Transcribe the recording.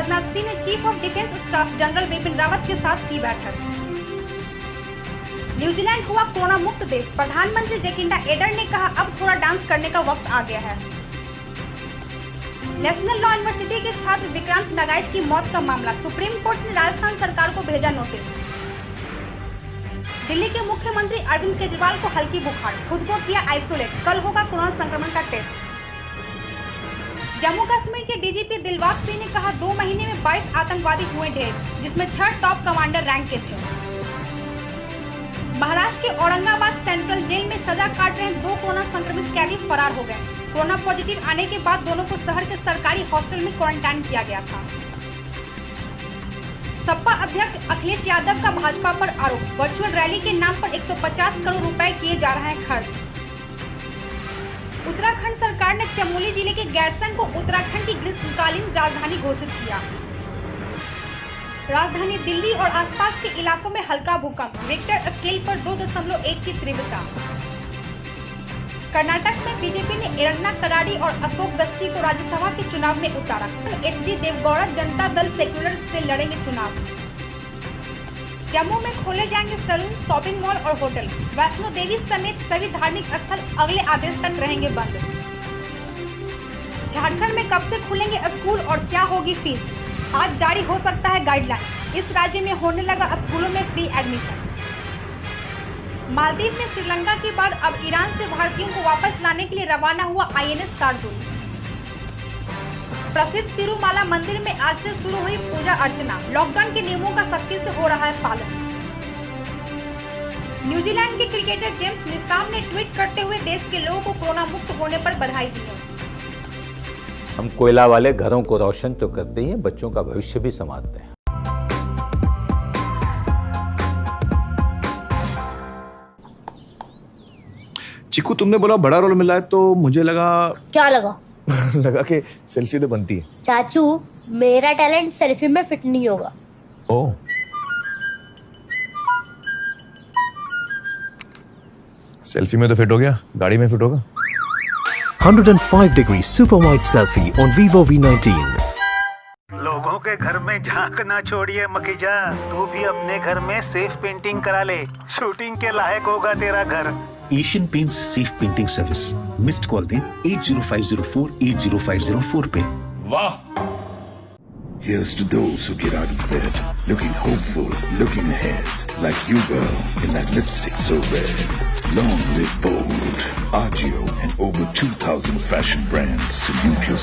राजनाथ सिंह ने chief of defence staff general Bipin Rawat के साथ की बैठक। न्यूजीलैंड हुआ कोरोना मुक्त देश। प्रधानमंत्री जैकिंडा एडर ने कहा, अब थोड़ा डांस करने का वक्त आ गया है। नेशनल लॉ यूनिवर्सिटी के छात्र विक्रांत नगाइच की मौत का मामला, सुप्रीम कोर्ट ने राजस्थान सरकार को भेजा नोटिस। दिल्ली के मुख्यमंत्री अरविंद केजरीवाल को हल्की बुखार, खुद को किया आइसोलेट, कल होगा कोरोना संक्रमण का टेस्ट। जम्मू कश्मीर के डीजीपी दिलबाग सिंह ने कहा, 2 महीने में 22 आतंकवादी हुए ढेर, जिसमें 6 टॉप कमांडर रैंक के थे। महाराष्ट्र के औरंगाबाद सेंट्रल जेल में सजा काट रहे 2 कोरोना संक्रमित कैदी फरार हो गए। कोरोना पॉजिटिव आने के बाद दोनों को शहर के सरकारी हॉस्टल में क्वारंटाइन किया गया था। सपा अध्यक्ष अखिलेश यादव का भाजपा पर आरोप, वर्चुअल रैली के नाम पर 150 करोड़ रुपए किए जा रहे हैं खर्च। उत्तराखंड सरकार ने चमोली जिले के गैरसैंण को उत्तराखंड की ग्रीष्मकालीन राजधानी घोषित किया। राजधानी दिल्ली और आसपास के इलाकों में हल्का भूकंप, रिक्टर स्केल पर 2.1 की तीव्रता। कर्नाटक में बीजेपी ने एरन्ना कराड़ी और अशोक गस्ती को राज्यसभा के चुनाव में उतारा। एचडी देवगौड़ा जनता दल सेक्युलर से लड़ेंगे चुनाव। जम्मू में खोले जाएंगे सैलून, शॉपिंग मॉल और होटल। वैष्णो देवी समेत सभी धार्मिक स्थल अगले आदेश तक रहेंगे बंद। झारखंड में कब से खुलेंगे स्कूल और क्या होगी फीस, आज जारी हो सकता है गाइडलाइन। इस राज्य में होने लगा स्कूलों में फ्री एडमिशन। मालदीव में श्रीलंका के बाद अब ईरान से भारतीयों को वापस लाने के लिए रवाना हुआ आईएनएस शार्दुल। प्रसिद्ध तिरुमाला मंदिर में आज से शुरू हुई पूजा अर्चना, लॉकडाउन के नियमों का सख्ती से हो रहा है पालन। न्यूजीलैंड के क्रिकेटर जेम्स निसाम ने ट्वीट करते हुए देश के लोगों को कोरोना मुक्त होने पर बधाई दी है। हम कोयला वाले घरों को रोशन तो करते ही हैं, बच्चों का भविष्य भी संवारते हैं। चिकू, तुमने बोला बड़ा रोल मिला है तो मुझे लगा। क्या लगा? लगा कि सेल्फी तो बनती है। चाचू, मेरा टैलेंट सेल्फी में फिट नहीं होगा। ओह, सेल्फी में तो फिट हो गया, गाड़ी में फिट होगा। 105 degree super wide selfie on Vivo V19. लोगों के घर में झांक ना छोड़िए मखीजा, तू भी अपने घर में सेफ पेंटिंग करा ले, शूटिंग के लायक होगा तेरा घर। Asian paints safe painting service, missed call दें 80504 80504 पे। वाह! Here's to those who get out of bed, looking hopeful, looking ahead, like you girl in that lipstick so red. Long live Bold, Agio, and over 2,000 fashion brands salute your